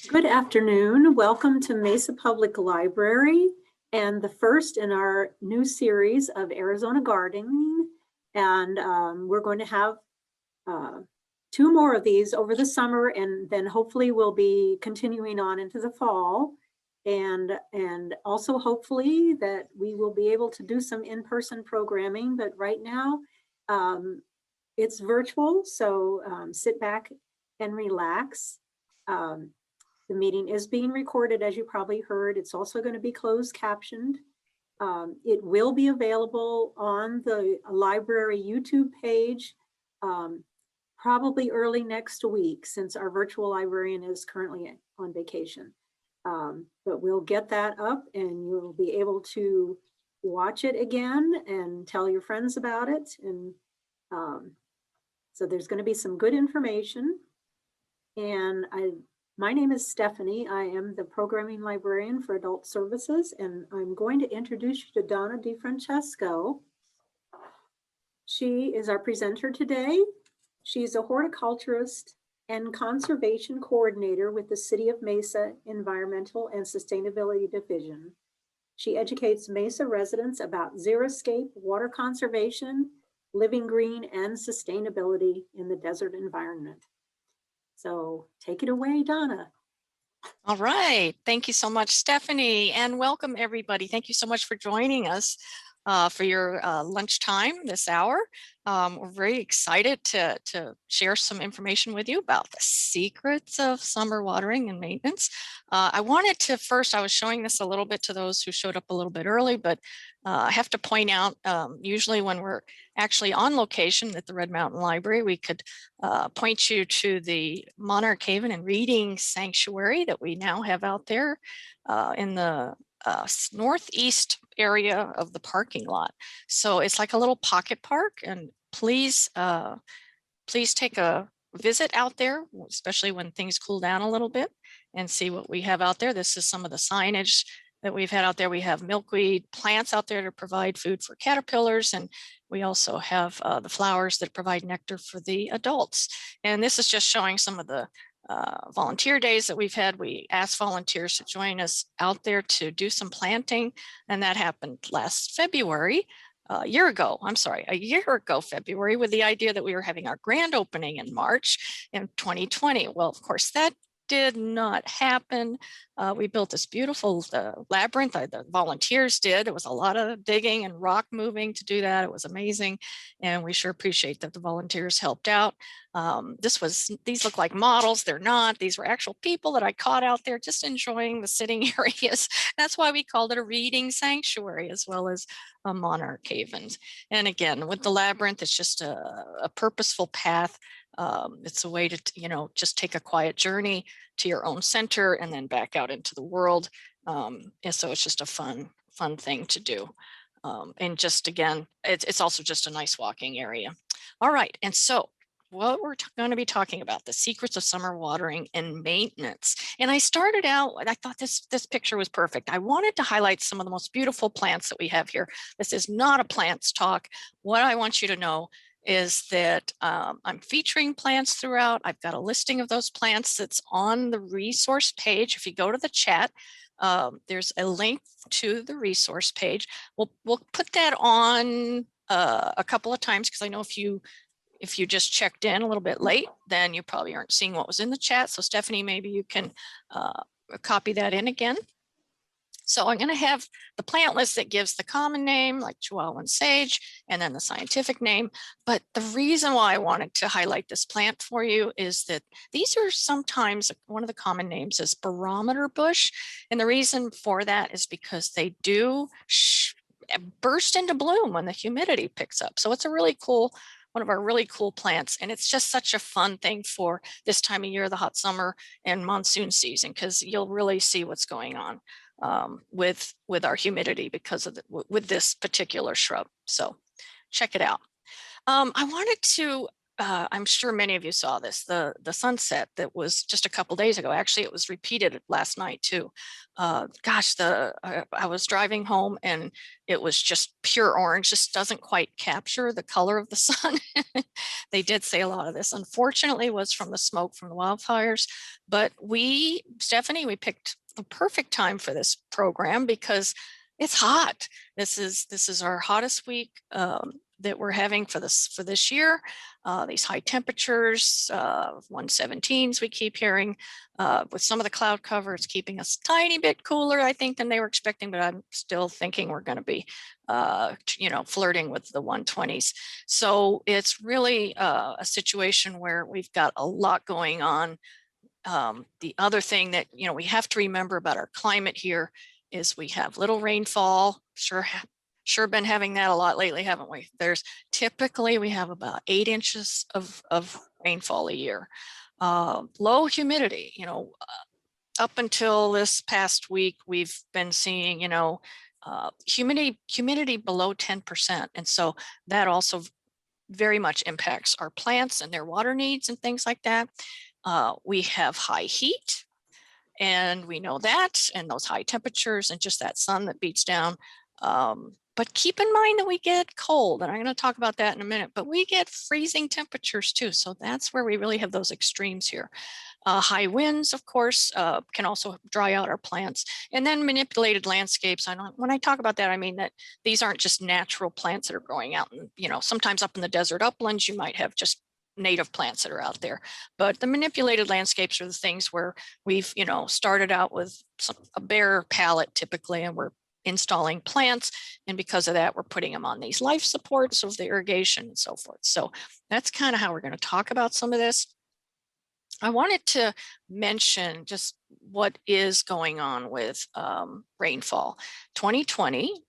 Good afternoon. Welcome to Mesa Public Library and the first in our new series of Arizona gardening. And we're going to have two more of these over the summer, and then hopefully we'll be continuing on into the fall. And also hopefully that we will be able to do some in-person programming, but right now it's virtual, so sit back and relax. The meeting is being recorded, as you probably heard. It's also going to be closed captioned. It will be available on the library YouTube page probably early next week, since our virtual librarian is currently on vacation. But we'll get that up and you'll be able to watch it again and tell your friends about it. And so there's going to be some good information. And my name is Stephanie. I am the programming librarian for adult services, and I'm going to introduce you to Donna DiFrancesco. She is our presenter today. She's a horticulturist and conservation coordinator with the City of Mesa Environmental and Sustainability Division. She educates Mesa residents about xeriscape, water conservation, living green, and sustainability in the desert environment. So take it away, Donna. All right. Thank you so much, Stephanie, and welcome everybody. Thank you so much for joining us for your lunchtime this hour. We're very excited to share some information with you about the secrets of summer watering and maintenance. I wanted to first, I was showing this a little bit to those who showed up a little bit early, but I have to point out, usually when we're actually on location at the Red Mountain Library, we could point you to the Monarch Haven and Reading Sanctuary that we now have out there in the northeast area of the parking lot. So it's like a little pocket park, and please take a visit out there, especially when things cool down a little bit, and see what we have out there. This is some of the signage that we've had out there. We have milkweed plants out there to provide food for caterpillars, and we also have the flowers that provide nectar for the adults. And this is just showing some of the volunteer days that we've had. We asked volunteers to join us out there to do some planting, and that happened last February, a year ago February, with the idea that we were having our grand opening in March in 2020. Well, of course, that did not happen. We built this beautiful labyrinth. The volunteers did. It was a lot of digging and rock moving to do that. It was amazing, and we sure appreciate that the volunteers helped out. These look like models. They're not. These were actual people that I caught out there just enjoying the sitting areas. That's why we called it a reading sanctuary, as well as a monarch haven. And again, with the labyrinth, it's just a purposeful path. It's a way to, just take a quiet journey to your own center and then back out into the world. And so it's just a fun thing to do. And just again, it's also just a nice walking area. All right. And so what we're going to be talking about, the secrets of summer watering and maintenance. And I started out, I thought this picture was perfect. I wanted to highlight some of the most beautiful plants that we have here. This is not a plants talk. What I want you to know is that I'm featuring plants throughout. I've got a listing of those plants that's on the resource page. If you go to the chat, there's a link to the resource page. We'll put that on a couple of times, because I know if you just checked in a little bit late, then you probably aren't seeing what was in the chat. So Stephanie, maybe you can copy that in again. So I'm going to have the plant list that gives the common name, like Chihuahuan sage, and then the scientific name. But the reason why I wanted to highlight this plant for you is that these are sometimes, one of the common names is barometer bush. And the reason for that is because they do burst into bloom when the humidity picks up. So it's a really cool, one of our really cool plants. And it's just such a fun thing for this time of year, the hot summer and monsoon season, because you'll really see what's going on with our humidity because of with this particular shrub. So check it out. I wanted to I'm sure many of you saw this, the sunset that was just a couple days ago. Actually, it was repeated last night too. Gosh, I was driving home and it was just pure orange. Just doesn't quite capture the color of the sun. They did say a lot of this, unfortunately, was from the smoke from the wildfires. But Stephanie, we picked the perfect time for this program because it's hot. This is our hottest week that we're having for this year. These high temperatures, 117s we keep hearing, with some of the cloud cover, it's keeping us a tiny bit cooler, I think, than they were expecting, but I'm still thinking we're going to be, flirting with the 120s. So it's really a situation where we've got a lot going on. The other thing that, we have to remember about our climate here is we have little rainfall. Sure been having that a lot lately, haven't we? Typically we have about 8 inches of rainfall a year. Low humidity, up until this past week, we've been seeing, humidity below 10%. And so that also very much impacts our plants and their water needs and things like that. We have high heat, and we know that, and those high temperatures and just that sun that beats down. But keep in mind that we get cold, and I'm going to talk about that in a minute, but we get freezing temperatures too. So that's where we really have those extremes here. High winds, of course, can also dry out our plants. And then manipulated landscapes. When I talk about that, I mean that these aren't just natural plants that are growing out. And, sometimes up in the desert uplands, you might have just native plants that are out there. But the manipulated landscapes are the things where we've, started out with a bare palette typically, and we're installing plants. And because of that, we're putting them on these life supports of the irrigation and so forth. So that's kind of how we're going to talk about some of this. I wanted to mention just what is going on with rainfall. 2020,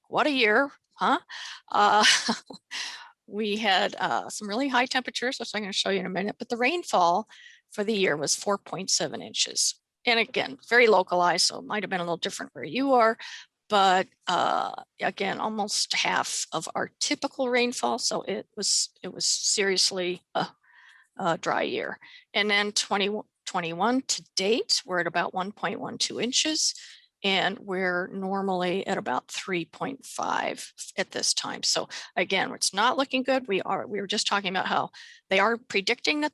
what a year, huh? We had some really high temperatures, which I'm going to show you in a minute, but the rainfall for the year was 4.7 inches. And again, very localized, so it might have been a little different where you are, but again, almost half of our typical rainfall. So it was seriously a dry year. And then 2021 to date, we're at about 1.12 inches. And we're normally at about 3.5 at this time. So again, it's not looking good. We were just talking about how they are predicting that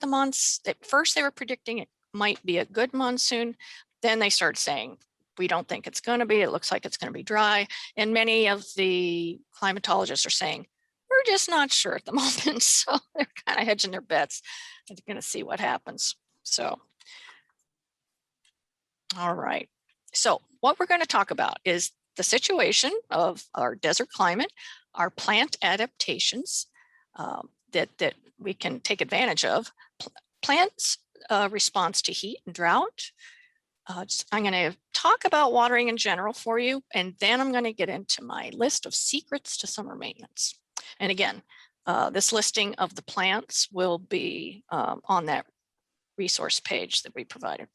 at first they were predicting it might be a good monsoon. Then they started saying, we don't think it's going to be. It looks like it's going to be dry. And many of the climatologists are saying, we're just not sure at the moment. So they're kind of hedging their bets. They're going to see what happens. So, all right. So what we're going to talk about is the situation of our desert climate, our plant adaptations that we can take advantage of, plants' response to heat and drought. I'm going to talk about watering in general for you, and then I'm going to get into my list of secrets to summer maintenance. And again, this listing of the plants will be on that resource page that we provided.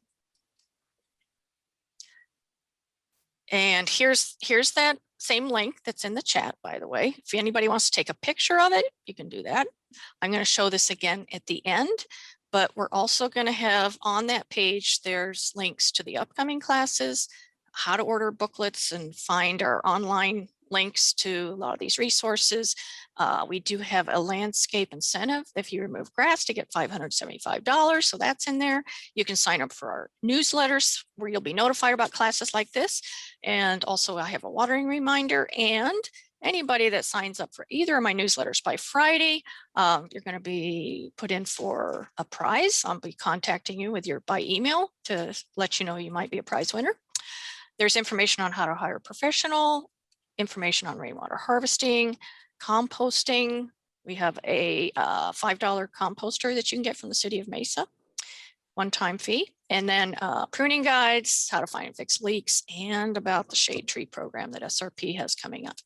And here's that same link that's in the chat, by the way. If anybody wants to take a picture of it, you can do that. I'm going to show this again at the end, but we're also going to have on that page, there's links to the upcoming classes, how to order booklets and find our online links to a lot of these resources. We do have a landscape incentive if you remove grass to get $575. So that's in there. You can sign up for our newsletters where you'll be notified about classes like this. And also I have a watering reminder, and anybody that signs up for either of my newsletters by Friday, you're going to be put in for a prize. I'll be contacting you by email to let you know you might be a prize winner. There's information on how to hire a professional, information on rainwater harvesting, composting. We have a $5 composter that you can get from the city of Mesa, one-time fee. And then pruning guides, how to find and fix leaks, and about the shade tree program that SRP has coming up.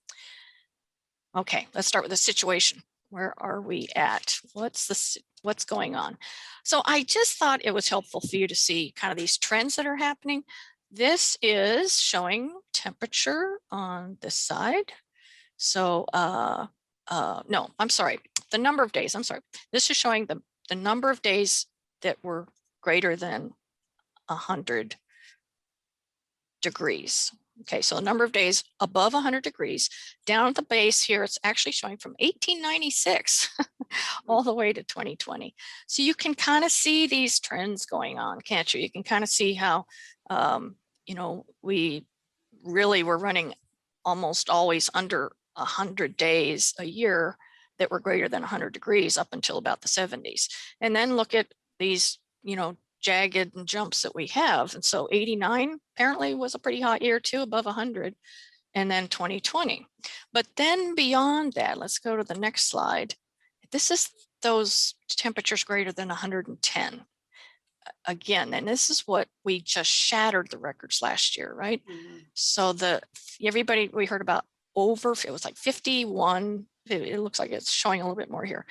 Okay, let's start with the situation. Where are we at? What's going on? So I just thought it was helpful for you to see kind of these trends that are happening. This is showing temperature on this side. So no, I'm sorry. the number of days, I'm sorry, this is showing the number of days that were greater than 100 degrees. Okay, so the number of days above 100 degrees. Down at the base here, it's actually showing from 1896 all the way to 2020. So you can kind of see these trends going on, can't you? You can kind of see how, you know, we really were running almost always under 100 days a year that were greater than 100 degrees up until about the 70s. And then look at these, you know, jagged and jumps that we have. And so 89 apparently was a pretty hot year too, above 100, and then 2020. But then beyond that, let's go to the next slide. This is those temperatures greater than 110. Again, and this is what we just shattered the records last year, right? So everybody we heard about it was like 51, it looks like it's showing a little bit more here.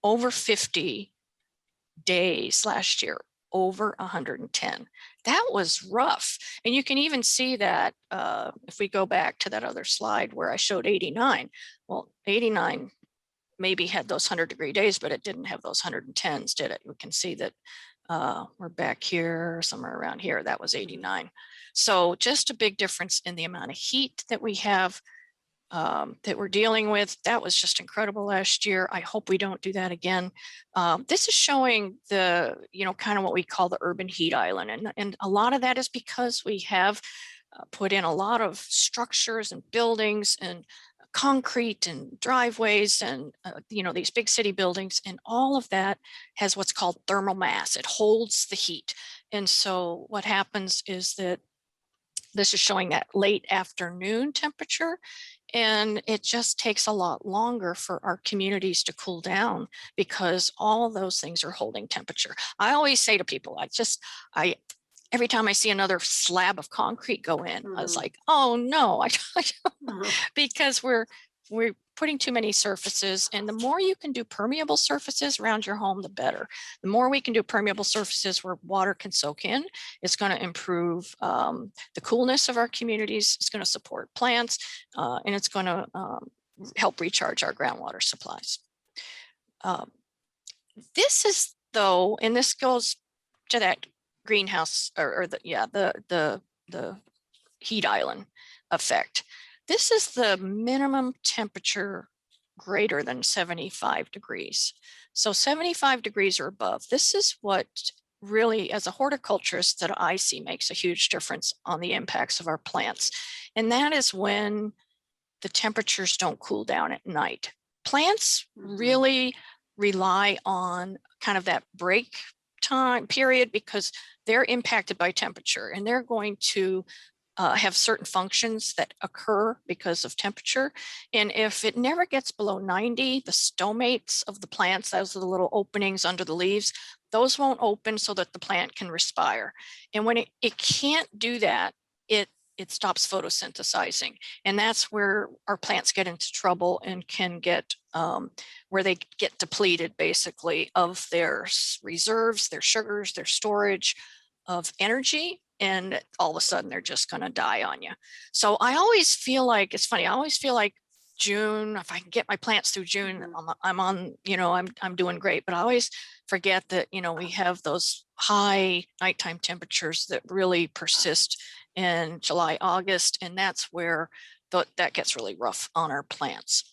Over 50 days last year, over 110. That was rough. And you can even see that if we go back to that other slide where I showed 89. Well, 89 maybe had those 100-degree days, but it didn't have those 110s, did it? We can see that we're back here, somewhere around here, that was 89. So just a big difference in the amount of heat that we have that we're dealing with. That was just incredible last year. I hope we don't do that again. This is showing the, you know, kind of what we call the urban heat island. And a lot of that is because we have put in a lot of structures and buildings and concrete and driveways and, you know, these big city buildings, and all of that has what's called thermal mass. It holds the heat. And so what happens is that this is showing that late afternoon temperature, and it just takes a lot longer for our communities to cool down because all those things are holding temperature. I always say to people, every time I see another slab of concrete go in, I was like, oh no, because we're putting too many surfaces, and the more you can do permeable surfaces around your home, the better. The more we can do permeable surfaces where water can soak in, it's going to improve the coolness of our communities. It's going to support plants, and it's going to help recharge our groundwater supplies. This is though, and this goes to that greenhouse or the heat island effect. This is the minimum temperature greater than 75 degrees. So 75 degrees or above. This is what really, as a horticulturist, that I see makes a huge difference on the impacts of our plants. And that is when the temperatures don't cool down at night. Plants really rely on kind of that break time period because they're impacted by temperature, and they're going to have certain functions that occur because of temperature. And if it never gets below 90, the stomates of the plants, those are the little openings under the leaves, those won't open so that the plant can respire. And when it can't do that, it stops photosynthesizing. And that's where our plants get into trouble and can get where they get depleted basically of their reserves, their sugars, their storage of energy. And all of a sudden they're just going to die on you. So I always feel like, it's funny, I always feel like June, if I can get my plants through June, I'm on, you know, I'm doing great. But I always forget that, you know, we have those high nighttime temperatures that really persist in July, August, and that's where that gets really rough on our plants.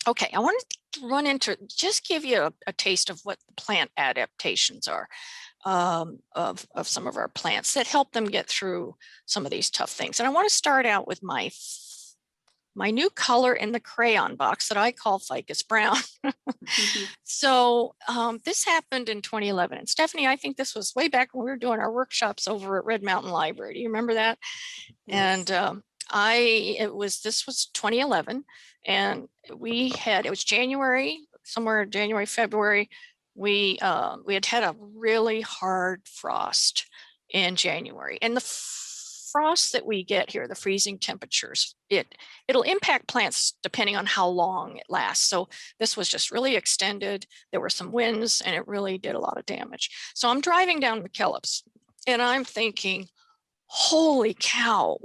Okay, I wanted to run into, just give you a taste of what the plant adaptations are. Of some of our plants that help them get through some of these tough things. And I want to start out with my new color in the crayon box that I call ficus brown. So this happened in 2011. And Stephanie, I think this was way back when we were doing our workshops over at Red Mountain Library. Do you remember that? Yes. And this was 2011, and it was January, somewhere January, February. We had a really hard frost in January, and the frost that we get here, the freezing temperatures, it'll impact plants depending on how long it lasts. So this was just really extended. There were some winds, and it really did a lot of damage. So I'm driving down McKellips, and I'm thinking, holy cow,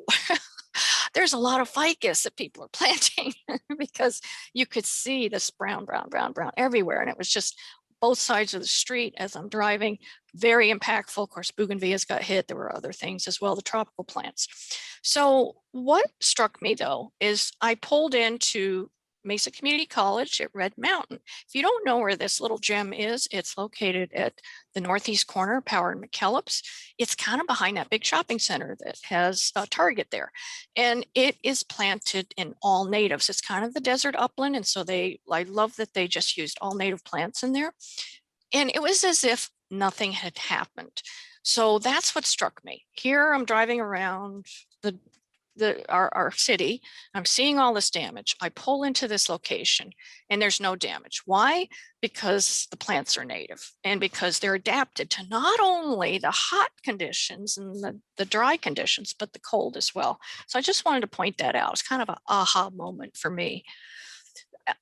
there's a lot of ficus that people are planting because you could see this brown, brown, brown, brown everywhere. And it was just both sides of the street as I'm driving, very impactful. Of course, bougainvilleas got hit. There were other things as well, the tropical plants. So what struck me though, is I pulled into Mesa Community College at Red Mountain. If you don't know where this little gem is, it's located at the northeast corner, Power and McKellips. It's kind of behind that big shopping center that has a Target there. And it is planted in all natives. It's kind of the desert upland. And so I love that they just used all native plants in there. And it was as if nothing had happened. So that's what struck me. Here I'm driving around our city. I'm seeing all this damage. I pull into this location and there's no damage. Why? Because the plants are native and because they're adapted to not only the hot conditions and the dry conditions, but the cold as well. So I just wanted to point that out. It's kind of an aha moment for me.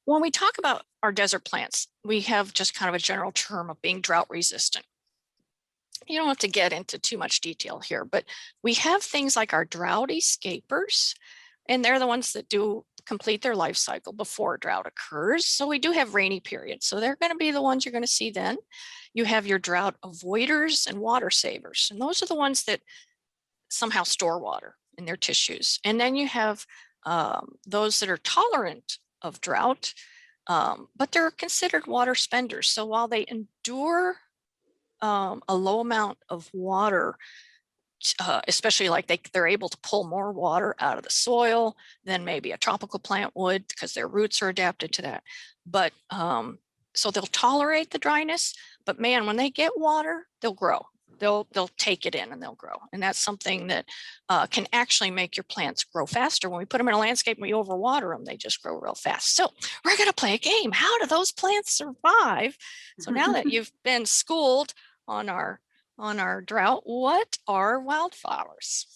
When we talk about our desert plants, we have just kind of a general term of being drought resistant. You don't have to get into too much detail here, but we have things like our drought escapers, and they're the ones that do complete their life cycle before drought occurs. So we do have rainy periods. So they're going to be the ones you're going to see then. You have your drought avoiders and water savers, and those are the ones that somehow store water in their tissues. And then you have those that are tolerant of drought, but they're considered water spenders. So while they endure a low amount of water, especially like they're able to pull more water out of the soil than maybe a tropical plant would because their roots are adapted to that. But so they'll tolerate the dryness, but man, when they get water, they'll grow. They'll take it in and they'll grow. And that's something that can actually make your plants grow faster. When we put them in a landscape and we overwater them, they just grow real fast. So we're going to play a game. How do those plants survive? So now that you've been schooled on our drought, what are wildflowers?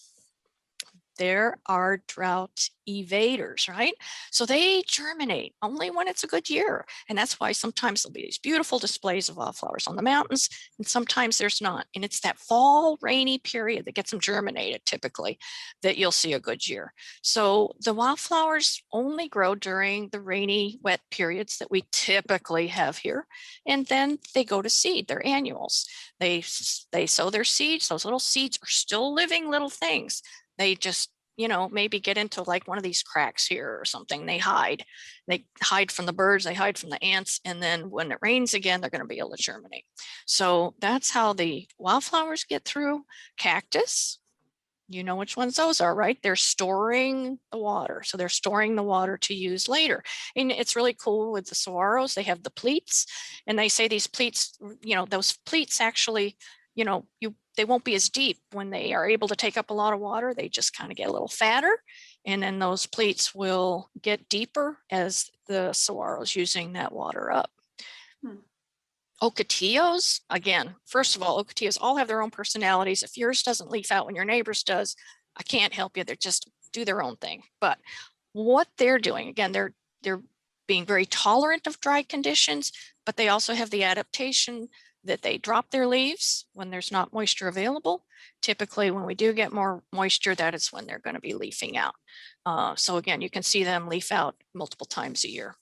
There are drought evaders, right? So they germinate only when it's a good year. And that's why sometimes there'll be these beautiful displays of wildflowers on the mountains, and sometimes there's not. And it's that fall rainy period that gets them germinated typically that you'll see a good year. So the wildflowers only grow during the rainy, wet periods that we typically have here. And then they go to seed, they're annuals. They sow their seeds. Those little seeds are still living little things. They just, maybe get into like one of these cracks here or something. They hide from the birds, they hide from the ants. And then when it rains again, they're going to be able to germinate. So that's how the wildflowers get through. Cactus, you know which ones those are, right? They're storing the water. So they're storing the water to use later. And it's really cool with the saguaros. They have the pleats, and they say these pleats, those pleats actually, they won't be as deep when they are able to take up a lot of water. They just kind of get a little fatter. And then those pleats will get deeper as the saguaro's using that water up. Ocotillos, again, first of all, ocotillos all have their own personalities. If yours doesn't leaf out when your neighbor's does, I can't help you. They just do their own thing. But what they're doing, again, they're being very tolerant of dry conditions, but they also have the adaptation that they drop their leaves when there's not moisture available. Typically, when we do get more moisture, that is when they're going to be leafing out. So again, you can see them leaf out multiple times a year.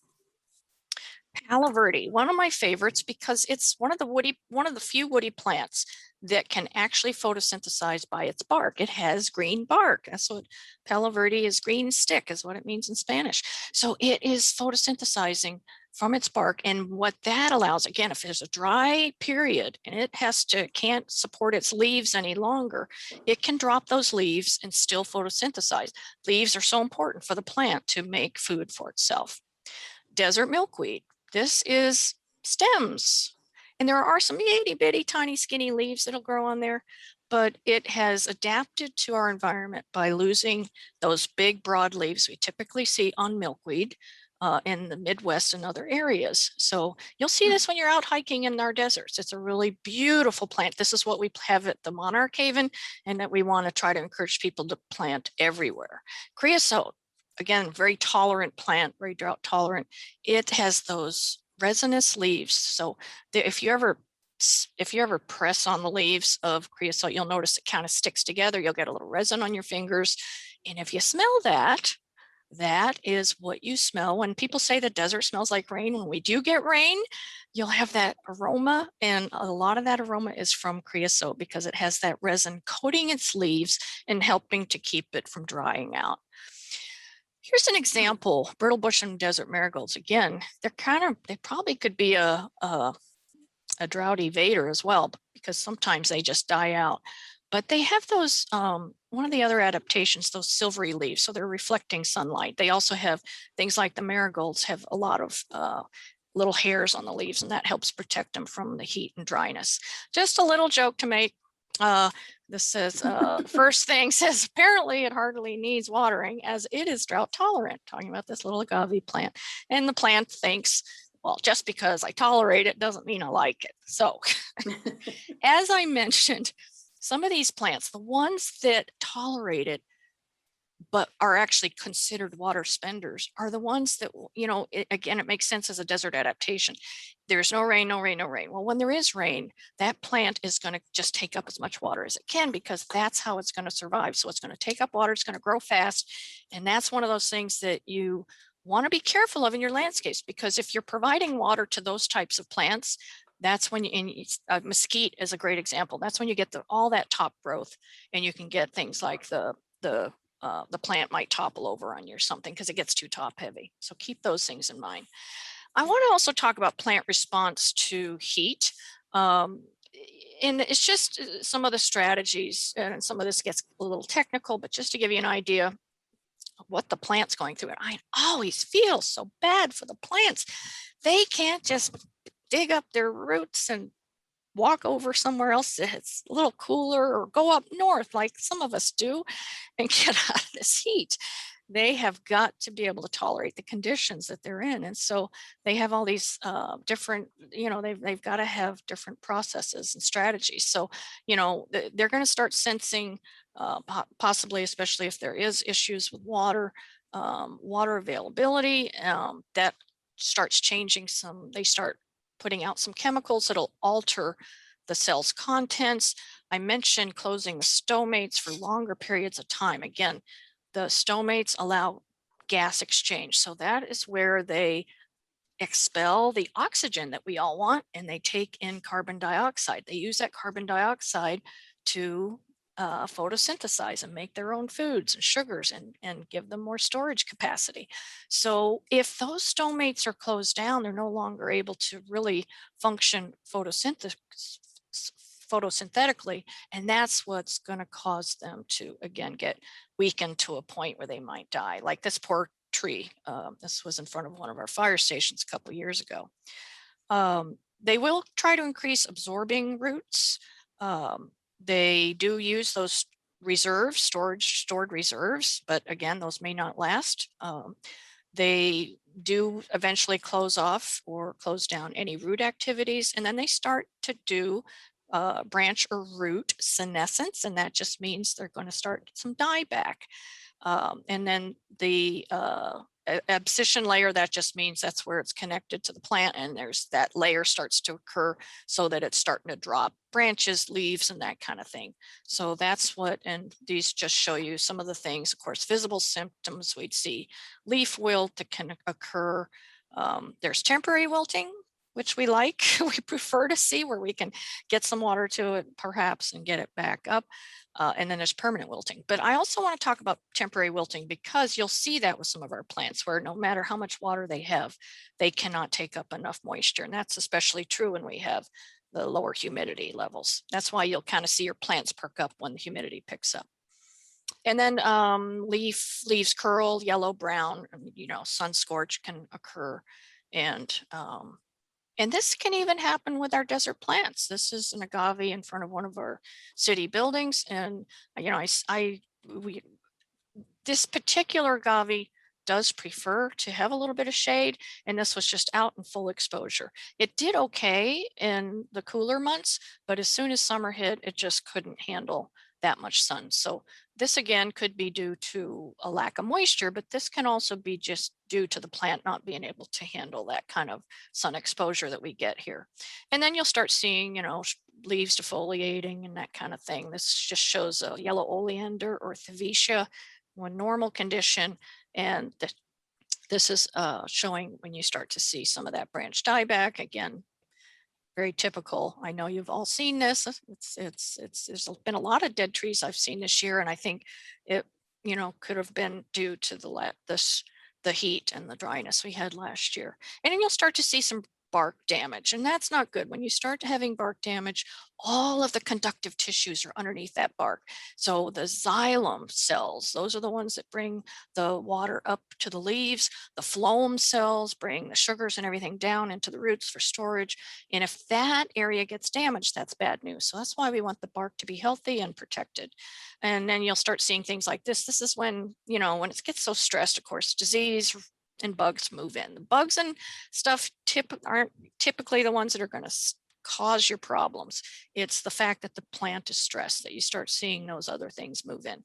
Palo Verde, one of my favorites because it's one of the few woody plants that can actually photosynthesize by its bark. It has green bark. That's what Palo Verde is. Green stick is what it means in Spanish. So it is photosynthesizing from its bark. And what that allows, again, if there's a dry period and it can't support its leaves any longer, it can drop those leaves and still photosynthesize. Leaves are so important for the plant to make food for itself. Desert milkweed. This is stems. And there are some itty bitty tiny skinny leaves that'll grow on there, but it has adapted to our environment by losing those big broad leaves we typically see on milkweed in the Midwest and other areas. So you'll see this when you're out hiking in our deserts. It's a really beautiful plant. This is what we have at the Monarch Haven, and that we want to try to encourage people to plant everywhere. Creosote, again, very tolerant plant, very drought tolerant. It has those resinous leaves. So if you ever press on the leaves of creosote, you'll notice it kind of sticks together. You'll get a little resin on your fingers. And if you smell that, that is what you smell when people say the desert smells like rain. When we do get rain, you'll have that aroma, and a lot of that aroma is from creosote because it has that resin coating its leaves and helping to keep it from drying out. Here's an example, brittle bush and desert marigolds. Again, they probably could be a drought evader as well, because sometimes they just die out. But they have those, one of the other adaptations, those silvery leaves, so they're reflecting sunlight. They also have things like the marigolds have a lot of little hairs on the leaves, and that helps protect them from the heat and dryness. Just a little joke to make. This says, first thing says, apparently it hardly needs watering as it is drought tolerant, talking about this little agave plant. And the plant thinks, well, just because I tolerate it doesn't mean I like it. So as I mentioned, some of these plants, the ones that tolerate it but are actually considered water spenders, are the ones that, again, it makes sense as a desert adaptation. There's no rain, no rain, no rain. Well, when there is rain, that plant is going to just take up as much water as it can, because that's how it's going to survive. So it's going to take up water, it's going to grow fast. And that's one of those things that you want to be careful of in your landscapes, because if you're providing water to those types of plants, that's when mesquite is a great example. That's when you get all that top growth, and you can get things like the plant might topple over on you or something because it gets too top heavy. So keep those things in mind. I want to also talk about plant response to heat. And it's just some of the strategies, and some of this gets a little technical, but just to give you an idea of what the plant's going through. And I always feel so bad for the plants. They can't just dig up their roots and walk over somewhere else that's a little cooler, or go up north like some of us do and get out of this heat. They have got to be able to tolerate the conditions that they're in. And so they have all these different, they've got to have different processes and strategies. So, they're going to start sensing possibly, especially if there is issues with water availability, that starts changing they start putting out some chemicals that'll alter the cell's contents. I mentioned closing the stomates for longer periods of time. Again, the stomates allow gas exchange. So that is where they expel the oxygen that we all want, and they take in carbon dioxide. They use that carbon dioxide to photosynthesize and make their own foods and sugars, and give them more storage capacity. So if those stomates are closed down, they're no longer able to really function photosynthetically, and that's what's going to cause them to, again, get weakened to a point where they might die. Like this poor tree. This was in front of one of our fire stations a couple of years ago. They will try to increase absorbing roots. They do use those reserves, stored reserves, but again, those may not last. They do eventually close off or close down any root activities, and then they start to do branch or root senescence, and that just means they're going to start some dieback. And then the abscission layer, that just means that's where it's connected to the plant, and there's that layer starts to occur so that it's starting to drop branches, leaves, and that kind of thing. So that's what, and these just show you some of the things. Of course, visible symptoms, we'd see leaf wilt that can occur. There's temporary wilting, which we like. We prefer to see, where we can get some water to it perhaps and get it back up. And then there's permanent wilting. But I also want to talk about temporary wilting, because you'll see that with some of our plants, where no matter how much water they have, they cannot take up enough moisture. And that's especially true when we have the lower humidity levels. That's why you'll kind of see your plants perk up when the humidity picks up. And then leaves curl, yellow, brown, sun scorch can occur. And this can even happen with our desert plants. This is an agave in front of one of our city buildings. And, this particular agave does prefer to have a little bit of shade, and this was just out in full exposure. It did okay in the cooler months, but as soon as summer hit, it just couldn't handle that much sun. So this again could be due to a lack of moisture, but this can also be just due to the plant not being able to handle that kind of sun exposure that we get here. And then you'll start seeing, leaves defoliating and that kind of thing. This just shows a yellow oleander or Thevisia. one normal condition. And this is showing when you start to see some of that branch dieback. Again, very typical. I know you've all seen this. There's been a lot of dead trees I've seen this year, and I think it, you know, could have been due to the heat and the dryness we had last year. And then you'll start to see some bark damage, and that's not good. When you start having bark damage, all of the conductive tissues are underneath that bark. So the xylem cells, those are the ones that bring the water up to the leaves. The phloem cells bring the sugars and everything down into the roots for storage. And if that area gets damaged, that's bad news. So that's why we want the bark to be healthy and protected. And then you'll start seeing things like this. This is when, you know, when it gets so stressed, of course, disease and bugs move in. The bugs and stuff aren't typically the ones that are going to cause your problems. It's the fact that the plant is stressed that you start seeing those other things move in.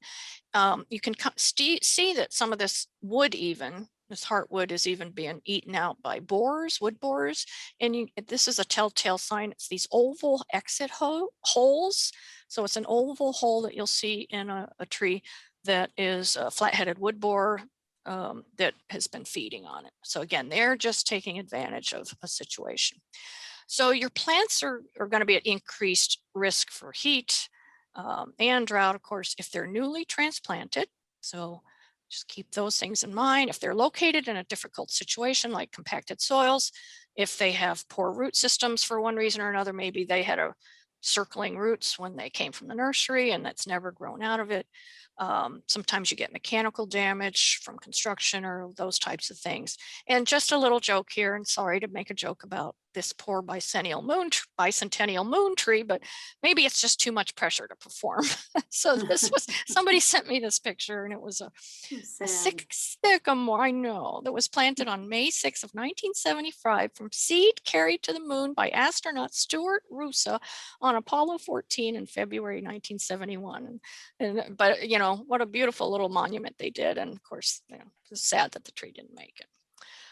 You can see that some of this wood, even this heartwood, is even being eaten out by borers, wood borers. And this is a telltale sign. It's these oval exit holes. So it's an oval hole that you'll see in a tree that is a flat-headed wood borer that has been feeding on it. So again, they're just taking advantage of a situation. So your plants are going to be at increased risk for heat and drought, of course, if they're newly transplanted. So just keep those things in mind. If they're located in a difficult situation like compacted soils, if they have poor root systems for one reason or another, maybe they had a circling roots when they came from the nursery and that's never grown out of it. Sometimes you get mechanical damage from construction or those types of things. And just a little joke here, and sorry to make a joke about this poor bicentennial moon tree, but maybe it's just too much pressure to perform. So this was, somebody sent me this picture, and it was a sycamore, I know, that was planted on May 6th of 1975 from seed carried to the moon by astronaut Stuart Roosa on Apollo 14 in February 1971. But you know, what a beautiful little monument they did. And of course, you know, it's sad that the tree didn't make it.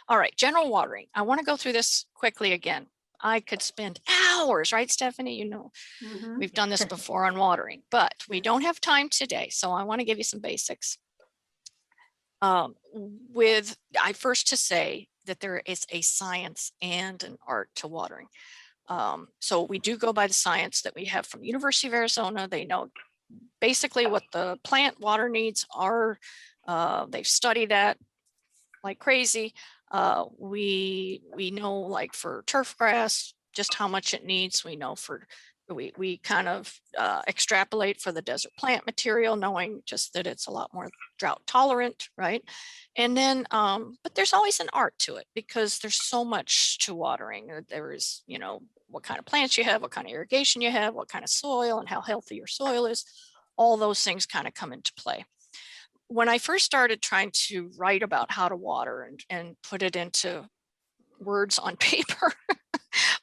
All right, general watering. I want to go through this quickly again. I could spend hours, right, Stephanie? You know, we've done this before on watering, but we don't have time today. So I want to give you some basics. First to say that there is a science and an art to watering. So we do go by the science that we have from University of Arizona. They know basically what the plant water needs are. They've studied that like crazy. We know, like for turf grass, just how much it needs. We know we kind of extrapolate for the desert plant material, knowing just that it's a lot more drought tolerant, right? And then, but there's always an art to it because there's so much to watering. There is, you know, what kind of plants you have, what kind of irrigation you have, what kind of soil, and how healthy your soil is. All those things kind of come into play. When I first started trying to write about how to water and put it into words on paper,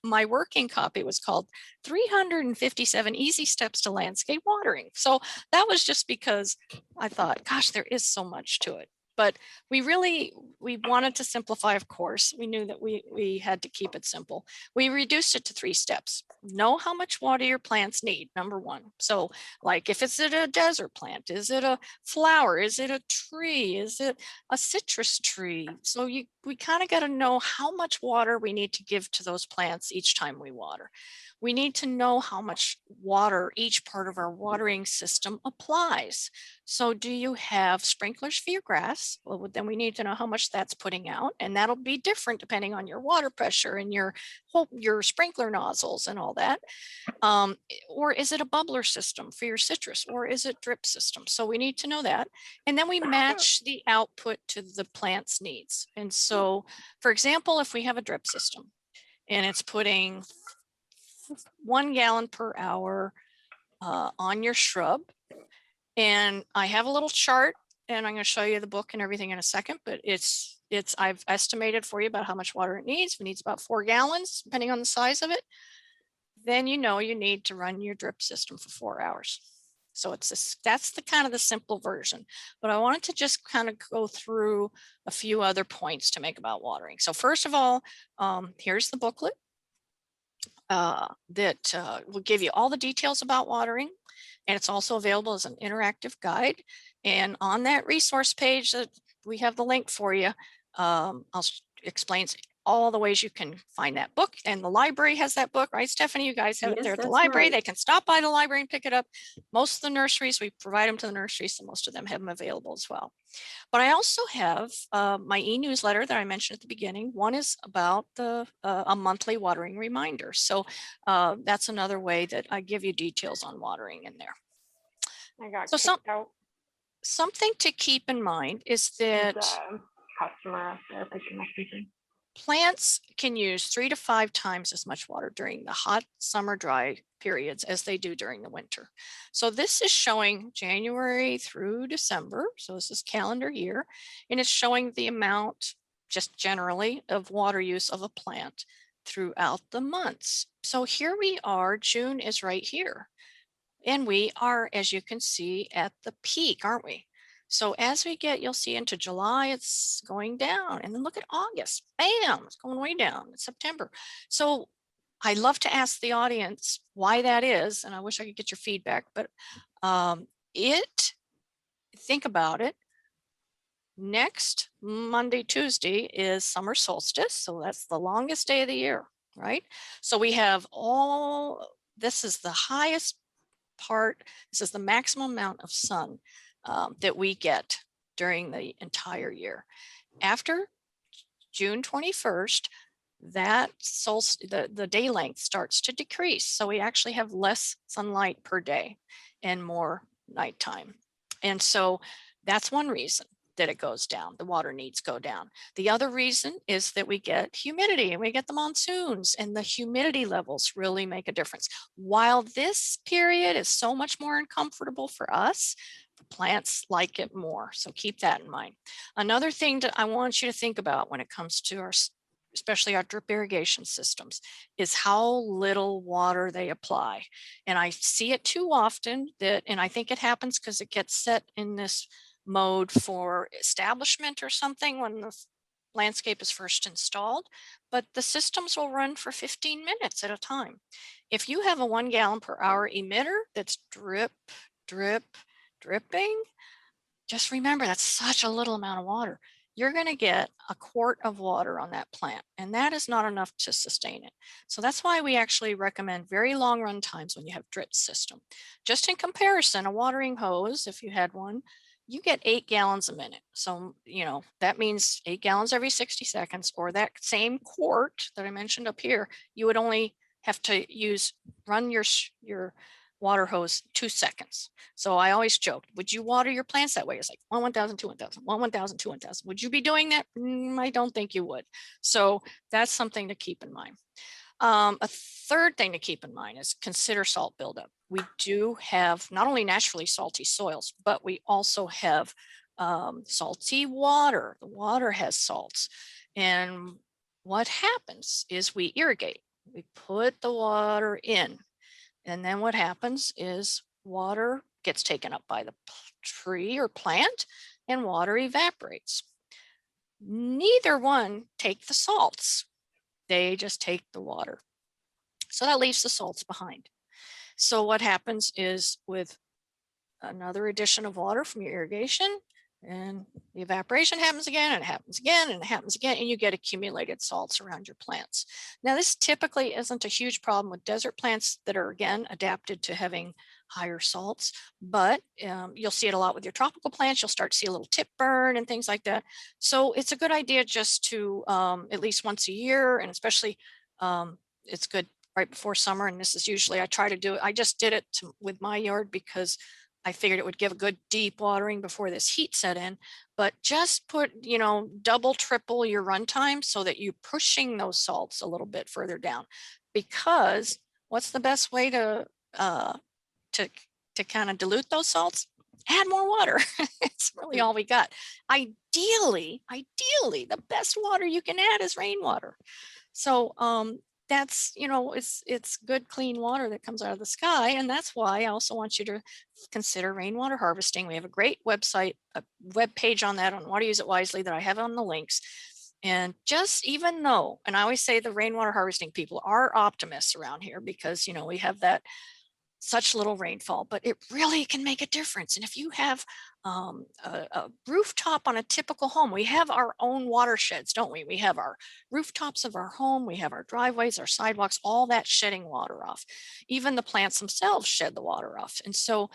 my working copy was called 357 Easy Steps to Landscape Watering. So that was just because I thought, gosh, there is so much to it. But we wanted to simplify, of course. We knew that we had to keep it simple. We reduced it to 3 steps. Know how much water your plants need, number 1. So like if it's a desert plant, is it a flower? Is it a tree? Is it a citrus tree? So we kind of got to know how much water we need to give to those plants each time we water. We need to know how much water each part of our watering system applies. So do you have sprinklers for your grass? Well, then we need to know how much that's putting out, and that'll be different depending on your water pressure and your sprinkler nozzles and all that. Or is it a bubbler system for your citrus, or is it drip system? So we need to know that. And then we match the output to the plant's needs. And so, for example, if we have a drip system and it's putting 1 gallon per hour on your shrub, and I have a little chart, and I'm going to show you the book and everything in a second, but I've estimated for you about how much water it needs. It needs about 4 gallons, depending on the size of it. Then you know you need to run your drip system for 4 hours. So that's the kind of the simple version. But I wanted to just kind of go through a few other points to make about watering. So first of all, here's the booklet that will give you all the details about watering. And it's also available as an interactive guide. And on that resource page that we have the link for you, explains all the ways you can find that book, and the library has that book, right, Stephanie? You guys have it Yes, there at the that's library. right. They can stop by the library and pick it up. Most of the nurseries, we provide them to the nurseries, so most of them have them available as well. But I also have my e-newsletter that I mentioned at the beginning. One is about a monthly watering reminder. So that's another way that I give you details on watering in there. I got So kicked out. something to keep in mind is that Customer up there picking up something. plants can use 3 to 5 times as much water during the hot summer dry periods as they do during the winter. So this is showing January through December. So this is calendar year, and it's showing the amount just generally of water use of a plant throughout the months. So here we are, June is right here. And we are, as you can see, at the peak, aren't we? So as we get, you'll see into July, it's going down. And then look at August, bam, it's going way down. It's September. So I love to ask the audience why that is. And I wish I could get your feedback, but think about it. Next Monday, Tuesday is summer solstice. So that's the longest day of the year, right? So we have this is the highest part. This is the maximum amount of sun that we get during the entire year. After June 21st, that the day length starts to decrease. So we actually have less sunlight per day and more nighttime. And so that's one reason that it goes down. The water needs go down. The other reason is that we get humidity and we get the monsoons, and the humidity levels really make a difference. While this period is so much more uncomfortable for us, the plants like it more. So keep that in mind. Another thing that I want you to think about when it comes to especially our drip irrigation systems, is how little water they apply. And I see it too often and I think it happens because it gets set in this mode for establishment or something when the landscape is first installed, but the systems will run for 15 minutes at a time. If you have a 1 gallon per hour emitter that's drip, drip, dripping, just remember that's such a little amount of water. You're going to get a quart of water on that plant, and that is not enough to sustain it. So that's why we actually recommend very long run times when you have drip system. Just in comparison, a watering hose, if you had one, you get 8 gallons a minute. So, that means 8 gallons every 60 seconds, or that same quart that I mentioned up here, you would only have to run your water hose 2 seconds. So I always joke, would you water your plants that way? It's like 1,000, 2, 1,000, 1,000, 2, 1,000. Would you be doing that? I don't think you would. So that's something to keep in mind. A third thing to keep in mind is consider salt buildup. We do have not only naturally salty soils, but we also have salty water. The water has salts. And what happens is we irrigate. We put the water in. And then what happens is water gets taken up by the tree or plant and water evaporates. Neither one take the salts. They just take the water. So that leaves the salts behind. So what happens is with another addition of water from your irrigation, and the evaporation happens again, and it happens again, and it happens again, and you get accumulated salts around your plants. Now, this typically isn't a huge problem with desert plants that are, again, adapted to having higher salts, but you'll see it a lot with your tropical plants. You'll start to see a little tip burn and things like that. So it's a good idea just to at least once a year, and especially it's good right before summer. And this is usually, I try to do it. I just did it with my yard because I figured it would give a good deep watering before this heat set in, but just put, double, triple your runtime so that you're pushing those salts a little bit further down. Because what's the best way to kind of dilute those salts? Add more water. It's really all we got. Ideally, the best water you can add is rainwater. So that's, it's good, clean water that comes out of the sky. And that's why I also want you to consider rainwater harvesting. We have a great website, a web page on that, on Water Use It Wisely, that I have on the links. And just even though, and I always say the rainwater harvesting people are optimists around here because, we have that such little rainfall, but it really can make a difference. And if you have a rooftop on a typical home, we have our own watersheds, don't we? We have our rooftops of our home, we have our driveways, our sidewalks, all that shedding water off. Even the plants themselves shed the water off. And so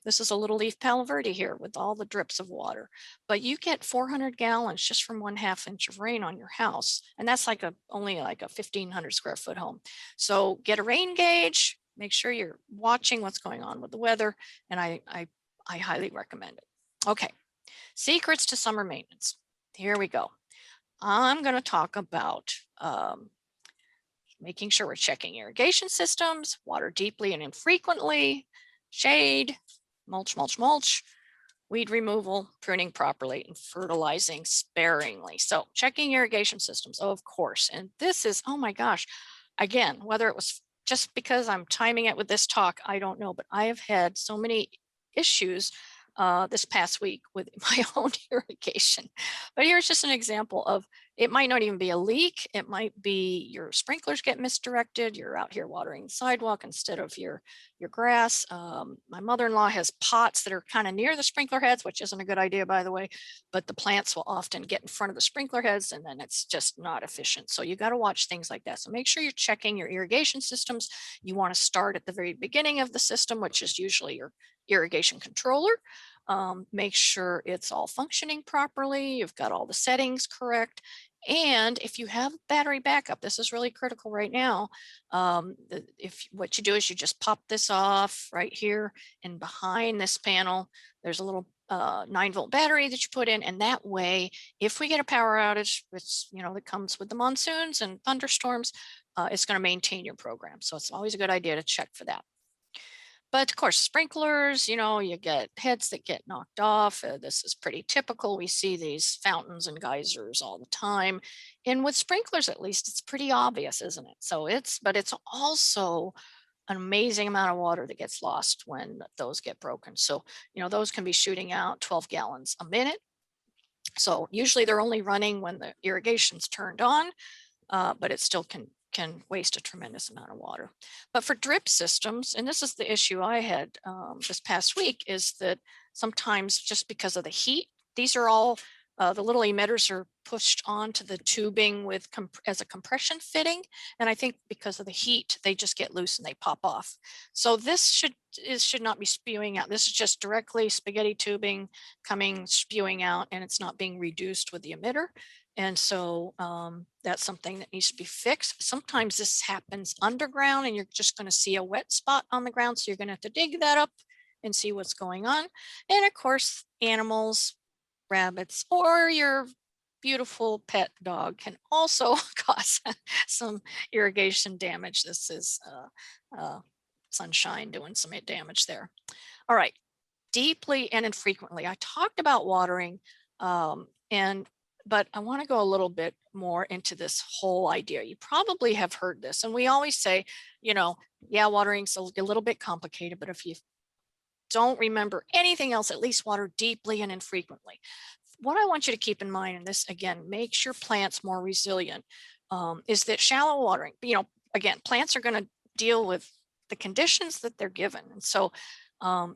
this is a little leaf palo verde here with all the drips of water, but you get 400 gallons just from 1/2 inch of rain on your house. And that's like only like a 1,500 square foot home. So get a rain gauge, make sure you're watching what's going on with the weather. And I highly recommend it. Okay, secrets to summer maintenance. Here we go. I'm going to talk about making sure we're checking irrigation systems, water deeply and infrequently, shade, mulch, weed removal, pruning properly, and fertilizing sparingly. So checking irrigation systems, oh, of course. And this is, oh my gosh, again, whether it was just because I'm timing it with this talk, I don't know, but I have had so many issues this past week with my own irrigation. But here's just an example of, it might not even be a leak. It might be your sprinklers get misdirected. You're out here watering the sidewalk instead of your grass. My mother-in-law has pots that are kind of near the sprinkler heads, which isn't a good idea, by the way, but the plants will often get in front of the sprinkler heads and then it's just not efficient. So you got to watch things like that. So make sure you're checking your irrigation systems. You want to start at the very beginning of the system, which is usually your irrigation controller. Make sure it's all functioning properly. You've got all the settings correct. And if you have battery backup, this is really critical right now. If what you do is you just pop this off right here, and behind this panel, there's a little 9-volt battery that you put in. And that way, if we get a power outage, which, you know, that comes with the monsoons and thunderstorms, it's going to maintain your program. So it's always a good idea to check for that. But of course, sprinklers, you know, you get heads that get knocked off. This is pretty typical. We see these fountains and geysers all the time. And with sprinklers, at least, it's pretty obvious, isn't it? So but it's also an amazing amount of water that gets lost when those get broken. So, you know, those can be shooting out 12 gallons a minute. So usually they're only running when the irrigation's turned on, but it still can waste a tremendous amount of water. But for drip systems, and this is the issue I had this past week, is that sometimes just because of the heat, these are all, the little emitters are pushed onto the tubing with as a compression fitting. And I think because of the heat, they just get loose and they pop off. So this should not be spewing out. This is just directly spaghetti tubing spewing out, and it's not being reduced with the emitter. And so that's something that needs to be fixed. Sometimes this happens underground and you're just going to see a wet spot on the ground. So you're going to have to dig that up and see what's going on. And of course, animals, rabbits, or your beautiful pet dog can also cause some irrigation damage. This is sunshine doing some damage there. All right, deeply and infrequently. I talked about watering, but I want to go a little bit more into this whole idea. You probably have heard this, and we always say, you know, yeah, watering's a little bit complicated, but if you don't remember anything else, at least water deeply and infrequently. What I want you to keep in mind, and this again makes your plants more resilient, is that shallow watering, you know, again, plants are going to deal with the conditions that they're given. And so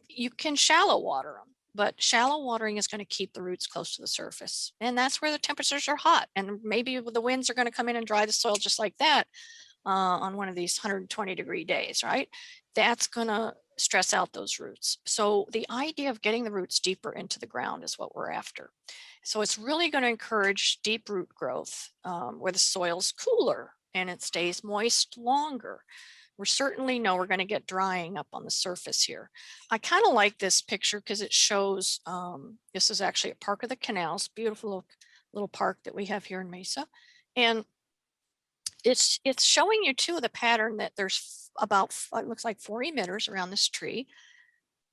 you can shallow water them, but shallow watering is going to keep the roots close to the surface. And that's where the temperatures are hot. And maybe the winds are going to come in and dry the soil just like that on one of these 120-degree days, right? That's going to stress out those roots. So the idea of getting the roots deeper into the ground is what we're after. So it's really going to encourage deep root growth where the soil's cooler and it stays moist longer. We certainly know we're going to get drying up on the surface here. I kind of like this picture because it shows, this is actually a Park of the Canals, beautiful little park that we have here in Mesa. And it's showing you too the pattern that there's about, it looks like 4 emitters around this tree.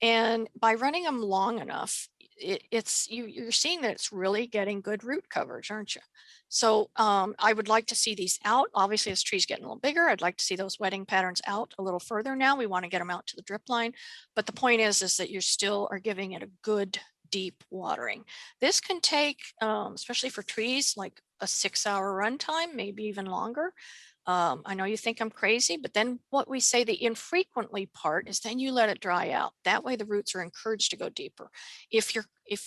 And by running them long enough, you're seeing that it's really getting good root coverage, aren't you? So I would like to see these out. Obviously, this tree's getting a little bigger. I'd like to see those wetting patterns out a little further now. We want to get them out to the drip line. But the point is that you still are giving it a good deep watering. This can take, especially for trees, like a 6-hour run time, maybe even longer. I know you think I'm crazy, but then what we say the infrequently part is then you let it dry out. That way the roots are encouraged to go deeper. If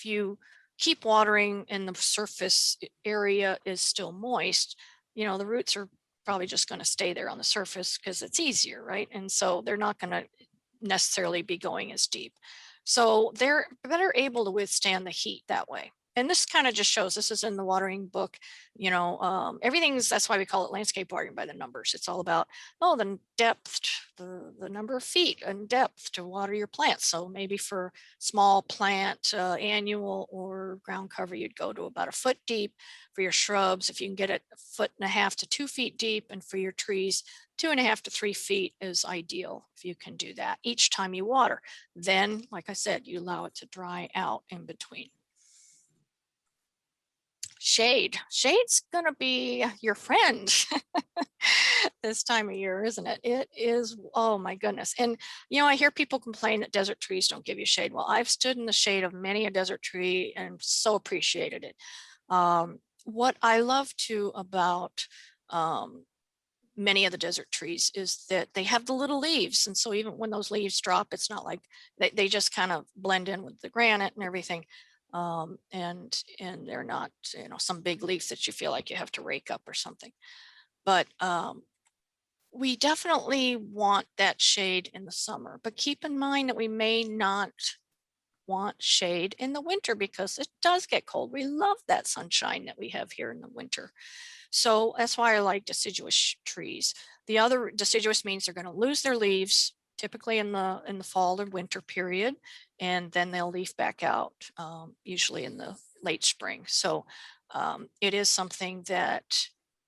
you keep watering and the surface area is still moist, you know, the roots are probably just going to stay there on the surface because it's easier, right? And so they're not going to necessarily be going as deep. So they're better able to withstand the heat that way. And this kind of just shows, this is in the watering book, you know, everything's, that's why we call it landscape watering by the numbers. It's all about, oh, the depth, the number of feet and depth to water your plants. So maybe for small plant, annual or ground cover, you'd go to about 1 foot deep. For your shrubs, if you can get it 1.5 to 2 feet deep, and for your trees, 2.5 to 3 feet is ideal if you can do that each time you water. Then, like I said, you allow it to dry out in between. Shade's gonna be your friend this time of year, isn't it? It is, oh my goodness. And you know, I hear people complain that desert trees don't give you shade. Well, I've stood in the shade of many a desert tree and so appreciated it. What I love too about many of the desert trees is that they have the little leaves, and so even when those leaves drop, it's not like they just kind of blend in with the granite and everything. And they're not, you know, some big leaf that you feel like you have to rake up or something. But we definitely want that shade in the summer, but keep in mind that we may not want shade in the winter because it does get cold. We love that sunshine that we have here in the winter. So that's why I like deciduous trees. The other deciduous means they're going to lose their leaves typically in the fall or winter period, and then they'll leaf back out usually in the late spring. So it is something that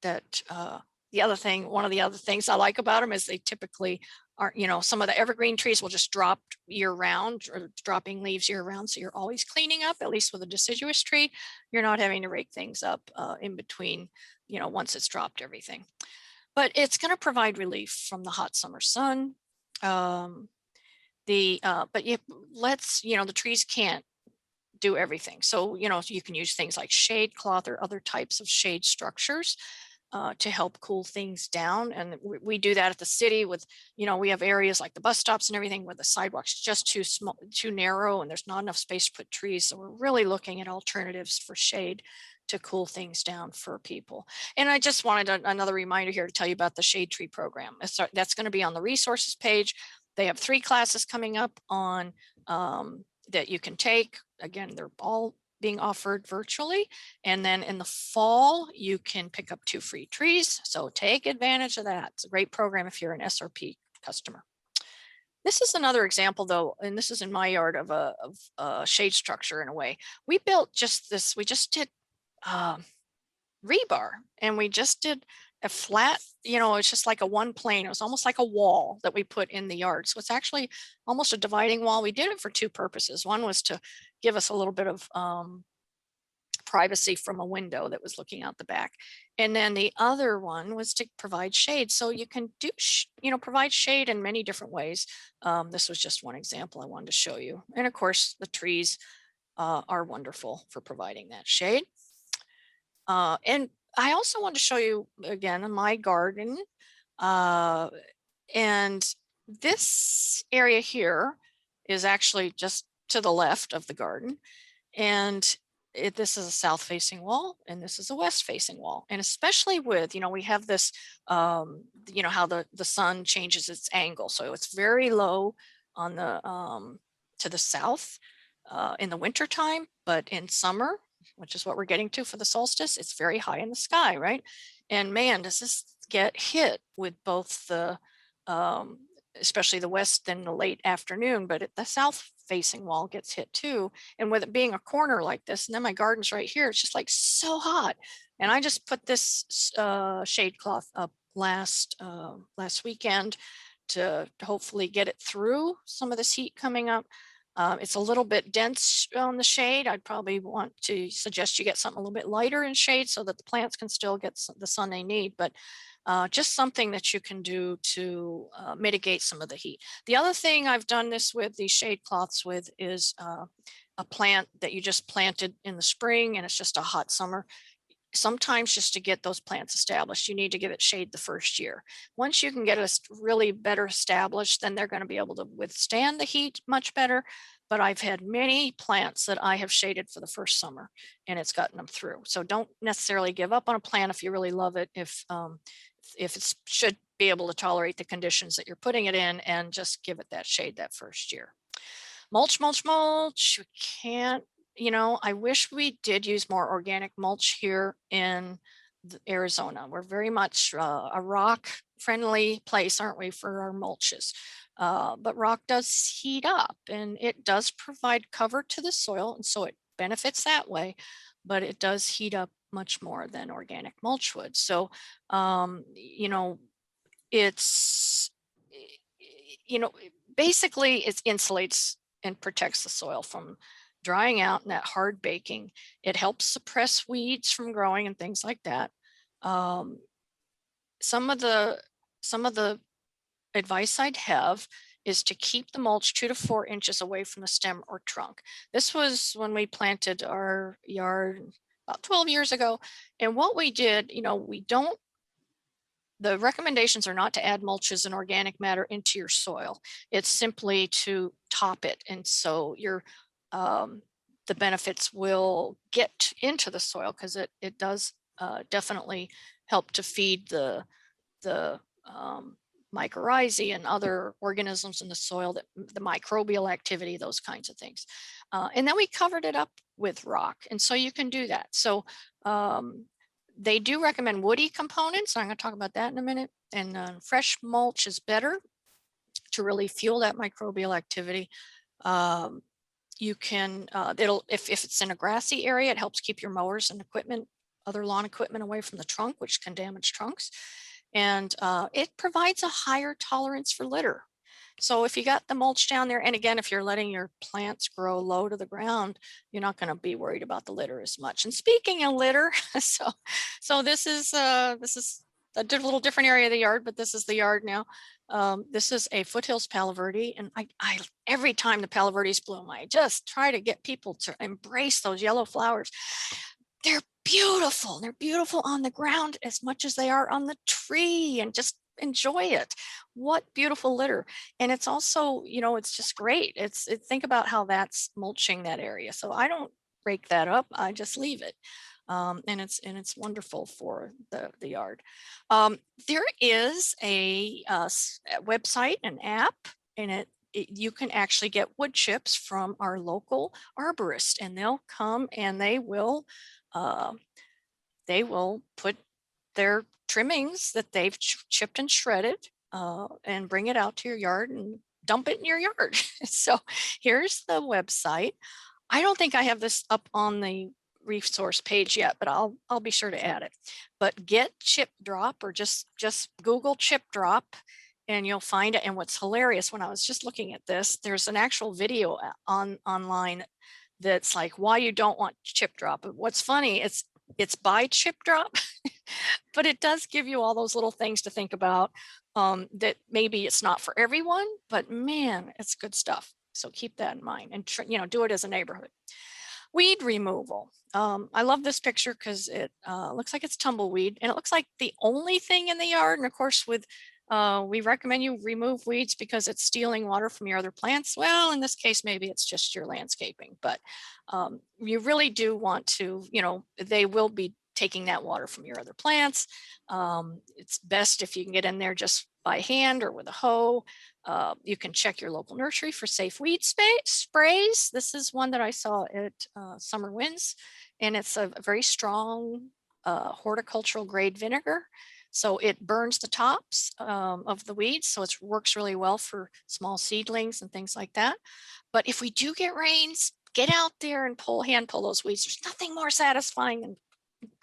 one of the other things I like about them is they typically aren't, you know, some of the evergreen trees will just drop year round or dropping leaves year round. So you're always cleaning up, at least with a deciduous tree. You're not having to rake things up in between, you know, once it's dropped everything. But it's going to provide relief from the hot summer sun. But the trees can't do everything. So, you know, you can use things like shade cloth or other types of shade structures to help cool things down. And we do that at the city with, you know, we have areas like the bus stops and everything where the sidewalks just too small, too narrow, and there's not enough space to put trees. So we're really looking at alternatives for shade to cool things down for people. And I just wanted another reminder here to tell you about the shade tree program. That's going to be on the resources page. They have 3 classes coming up on that you can take. Again, they're all being offered virtually. And then in the fall, you can pick up 2 free trees. So take advantage of that. It's a great program if you're an SRP customer. This is another example though, and this is in my yard of a shade structure in a way. We built just this, we just did rebar, and we just did a flat, you know, it's just like a one plane. It was almost like a wall that we put in the yard. So it's actually almost a dividing wall. We did it for 2 purposes. One was to give us a little bit of privacy from a window that was looking out the back. And then the other one was to provide shade. So you can do, provide shade in many different ways. This was just one example I wanted to show you. And of course, the trees are wonderful for providing that shade. And I also want to show you again in my garden. And this area here is actually just to the left of the garden. And this is a south facing wall and this is a west facing wall. And especially with, you know, we have this, you know, how the sun changes its angle. So it's very low on the, to the south in the winter time, but in summer, which is what we're getting to for the solstice, it's very high in the sky, right? And man, does this get hit with both the, especially the west in the late afternoon, but the south facing wall gets hit too. And with it being a corner like this, and then my garden's right here, it's just like so hot. And I just put this shade cloth up last weekend to hopefully get it through some of this heat coming up. It's a little bit dense on the shade. I'd probably want to suggest you get something a little bit lighter in shade so that the plants can still get the sun they need, but just something that you can do to mitigate some of the heat. The other thing I've done this with, these shade cloths with, is a plant that you just planted in the spring and it's just a hot summer. sometimes just to get those plants established, you need to give it shade the first year. Once you can get it really better established, then they're going to be able to withstand the heat much better. But I've had many plants that I have shaded for the first summer and it's gotten them through. So don't necessarily give up on a plant if you really love it, if it should be able to tolerate the conditions that you're putting it in, and just give it that shade that first year. Mulch, mulch, mulch. We can't, I wish we did use more organic mulch here in Arizona. We're very much a rock friendly place, aren't we, for our mulches? But rock does heat up and it does provide cover to the soil, and so it benefits that way, but it does heat up much more than organic mulch would. So, it's, basically it insulates and protects the soil from drying out and that hard baking. It helps suppress weeds from growing and things like that. Some of the advice I'd have is to keep the mulch 2 to 4 inches away from the stem or trunk. This was when we planted our yard about 12 years ago. And what we did, the recommendations are not to add mulches and organic matter into your soil. It's simply to top it. And so the benefits will get into the soil, because it does definitely help to feed the mycorrhizae and other organisms in the soil, that the microbial activity, those kinds of things. And then we covered it up with rock. And so you can do that. So they do recommend woody components. I'm going to talk about that in a minute. And fresh mulch is better to really fuel that microbial activity. You can, if it's in a grassy area, it helps keep your mowers and equipment, other lawn equipment, away from the trunk, which can damage trunks. And it provides a higher tolerance for litter. So if you got the mulch down there, and again, if you're letting your plants grow low to the ground, you're not going to be worried about the litter as much. And speaking of litter, so this is a little different area of the yard, but this is the yard now. This is a foothills Palo Verde, and I every time the Palo Verdes bloom, I just try to get people to embrace those yellow flowers. They're beautiful. They're beautiful on the ground as much as they are on the tree, and just enjoy it. What beautiful litter. And it's also, it's just great. Think about how that's mulching that area. So I don't rake that up. I just leave it. And it's wonderful for the yard. There is a website, an app, and you can actually get wood chips from our local arborist, and they'll come and they will put their trimmings that they've chipped and shredded and bring it out to your yard and dump it in your yard. So here's the website. I don't think I have this up on the resource page yet, but I'll be sure to add it. But get chip drop, or just Google chip drop, and you'll find it. And what's hilarious, when I was just looking at this, there's an actual video online that's like why you don't want chip drop. But what's funny, it's by chip drop, but it does give you all those little things to think about, that maybe it's not for everyone, but man, it's good stuff. So keep that in mind, and do it as a neighborhood. Weed removal. I love this picture because it looks like it's tumbleweed, and it looks like the only thing in the yard. And of course, we recommend you remove weeds because it's stealing water from your other plants. Well, in this case, maybe it's just your landscaping, but you really do want to, they will be taking that water from your other plants. It's best if you can get in there just by hand or with a hoe. You can check your local nursery for safe weed sprays. This is one that I saw at Summer Winds, and it's a very strong horticultural grade vinegar. So it burns the tops of the weeds. So it works really well for small seedlings and things like that. But if we do get rains, get out there and hand pull those weeds. There's nothing more satisfying than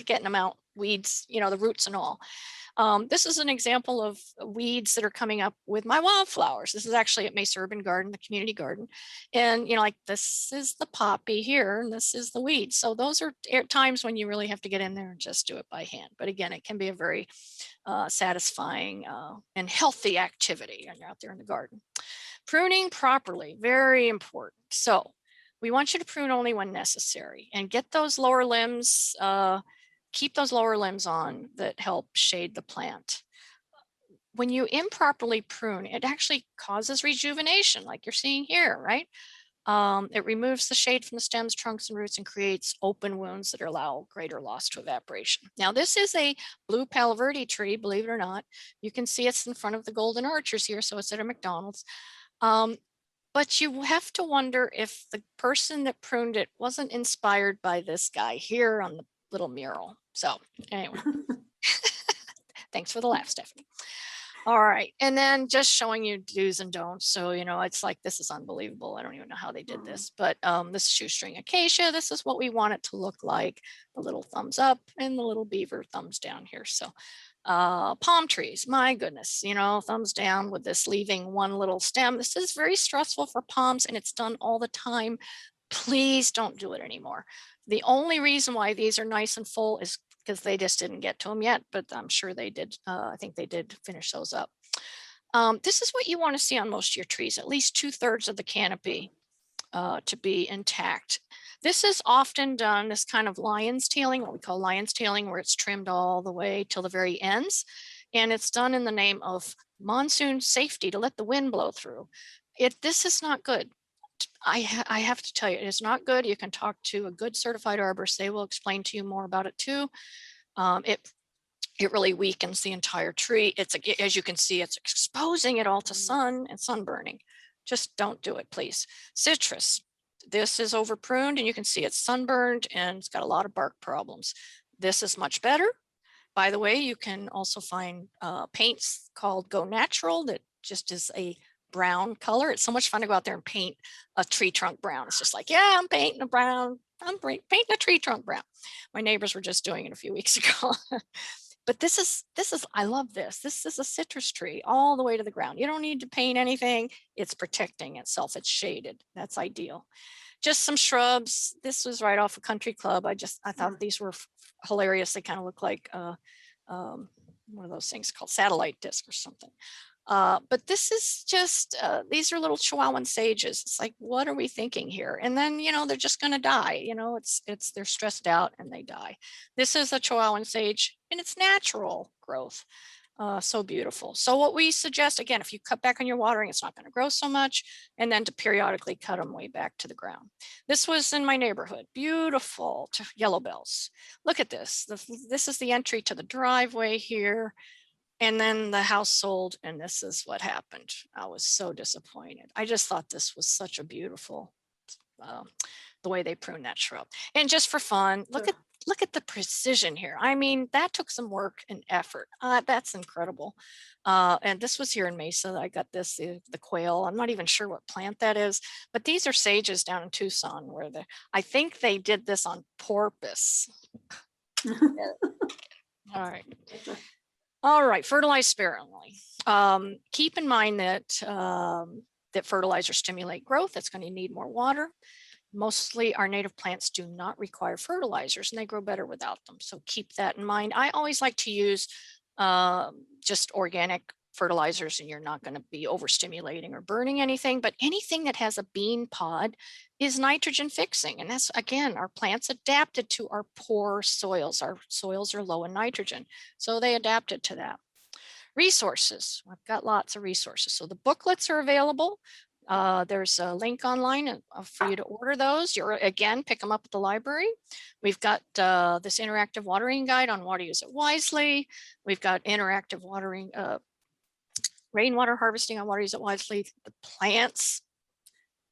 getting them out, weeds, the roots and all. This is an example of weeds that are coming up with my wildflowers. This is actually at Mesa Urban Garden, the community garden. And, like this is the poppy here, and this is the weed. So those are times when you really have to get in there and just do it by hand. But again, it can be a very satisfying and healthy activity when you're out there in the garden. Pruning properly, very important. So we want you to prune only when necessary, and get those lower limbs keep those lower limbs on that help shade the plant. When you improperly prune, it actually causes rejuvenation, like you're seeing here, right? It removes the shade from the stems, trunks, and roots and creates open wounds that allow greater loss to evaporation. Now, this is a blue Palo Verde tree, believe it or not. You can see it's in front of the Golden Arches here, so it's at a McDonald's. But you have to wonder if the person that pruned it wasn't inspired by this guy here on the little mural. So anyway, thanks for the laugh, Stephanie. All right, and then just showing you do's and don'ts. So, you know, it's like, this is unbelievable. I don't even know how they did this, but this shoestring acacia, this is what we want it to look like. The little thumbs up and the little beaver thumbs down here. So palm trees, my goodness, you know, thumbs down with this leaving one little stem. This is very stressful for palms and it's done all the time. Please don't do it anymore. The only reason why these are nice and full is because they just didn't get to them yet, but I'm sure they did. I think they did finish those up. This is what you want to see on most of your trees, at least 2/3 of the canopy to be intact. This is often done, this kind of lion's tailing, what we call lion's tailing, where it's trimmed all the way till the very ends. And it's done in the name of monsoon safety, to let the wind blow through. This is not good. I have to tell you, it is not good. You can talk to a good certified arborist. They will explain to you more about it too. It really weakens the entire tree. As you can see, it's exposing it all to sun and sunburning. Just don't do it, please. Citrus, this is over pruned and you can see it's sunburned and it's got a lot of bark problems. This is much better. By the way, you can also find paints called Go Natural that just is a brown color. It's so much fun to go out there and paint a tree trunk brown. It's just like, yeah, I'm painting a brown, I'm painting a tree trunk brown. My neighbors were just doing it a few weeks ago. But this is, I love this. This is a citrus tree all the way to the ground. You don't need to paint anything. It's protecting itself. It's shaded. That's ideal. Just some shrubs. This was right off a country club. I thought these were hilarious. They kind of look like one of those things called satellite disc or something. But this is just, these are little Chihuahuan sages. It's like, what are we thinking here? And then, you know, they're just going to die. You know, they're stressed out and they die. This is a Chihuahuan sage and it's natural growth. So beautiful. So what we suggest, again, if you cut back on your watering, it's not going to grow so much, and then to periodically cut them way back to the ground. This was in my neighborhood. Beautiful yellow bells. Look at this. This is the entry to the driveway here. And then the house sold, and this is what happened. I was so disappointed. I just thought this was such a beautiful, the way they pruned that shrub. And just for fun, look at the precision here. I mean, that took some work and effort. That's incredible. And this was here in Mesa. I got this, the quail. I'm not even sure what plant that is, but these are sages down in Tucson where I think they did this on purpose. All right. All right, fertilize sparingly. Keep in mind that that fertilizers stimulate growth. It's going to need more water. Mostly our native plants do not require fertilizers and they grow better without them. So keep that in mind. I always like to use just organic fertilizers, and you're not going to be overstimulating or burning anything, but anything that has a bean pod is nitrogen fixing. And that's, again, our plants adapted to our poor soils. Our soils are low in nitrogen, so they adapted to that. Resources, I've got lots of resources. So the booklets are available. There's a link online for you to order those. Again, pick them up at the library. We've got this interactive watering guide on water use it wisely. We've got interactive watering, rainwater harvesting on water use it wisely. The plants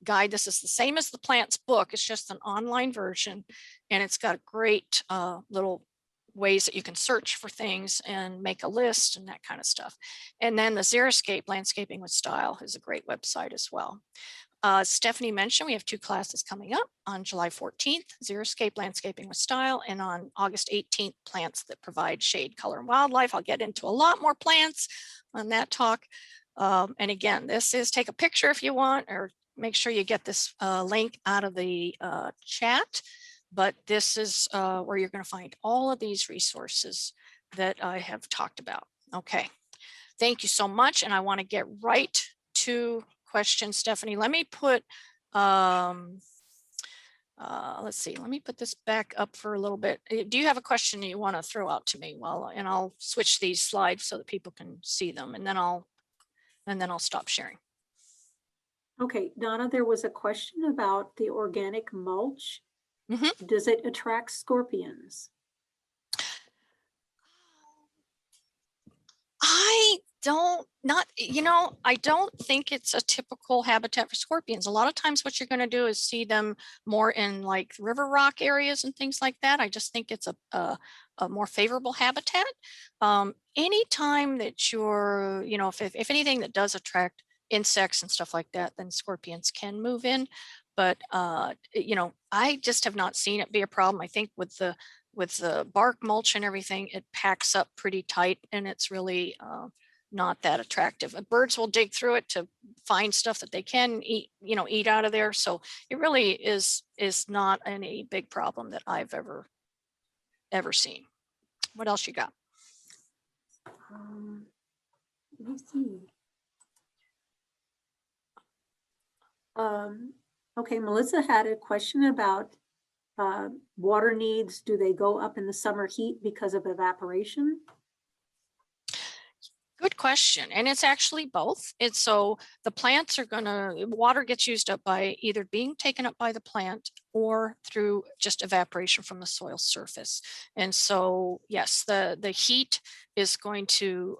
guide, this is the same as the plants book. It's just an online version, and it's got great little ways that you can search for things and make a list and that kind of stuff. And then the Xeriscape Landscaping with Style is a great website as well. Stephanie mentioned we have 2 classes coming up on July 14th, Xeriscape Landscaping with Style, and on August 18th, Plants That Provide Shade, Color, and Wildlife. I'll get into a lot more plants on that talk. And again, this is take a picture if you want, or make sure you get this link out of the chat. But this is where you're going to find all of these resources that I have talked about. Okay, thank you so much. And I want to get right to questions, Stephanie. Let me put, let's see, let me put this back up for a little bit. Do you have a question you want to throw out to me? And I'll switch these slides so that people can see them, and then I'll stop sharing. Okay, Donna, there was a question about the organic mulch. Does it attract scorpions? I don't think it's a typical habitat for scorpions. A lot of times what you're going to do is see them more in like river rock areas and things like that. I just think it's a more favorable habitat. Anytime that you're, if anything that does attract insects and stuff like that, then scorpions can move in. But, I just have not seen it be a problem. I think with the bark mulch and everything, it packs up pretty tight, and it's really not that attractive. Birds will dig through it to find stuff that they can eat out of there. So it really is not any big problem that I've ever seen. What else you got? Let me see. Okay, Melissa had a question about water needs. Do they go up in the summer heat because of evaporation? Good question. And it's actually both. So the plants are water gets used up by either being taken up by the plant or through just evaporation from the soil surface. And so, yes, the heat is going to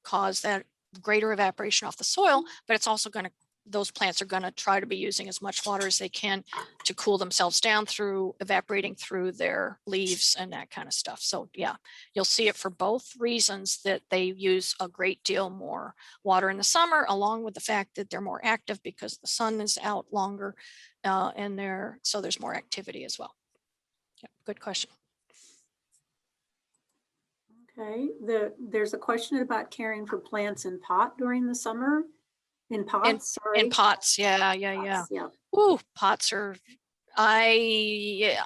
cause that greater evaporation off the soil, but it's also going to, those plants are going to try to be using as much water as they can to cool themselves down through evaporating through their leaves and that kind of stuff. So yeah, you'll see it for both reasons, that they use a great deal more water in the summer, along with the fact that they're more active because the sun is out longer, so there's more activity as well. Yeah, good question. Okay, there's a question about caring for plants in pot during the summer. In pots, sorry. In pots, yeah. Pots, yeah. Ooh, pots are, a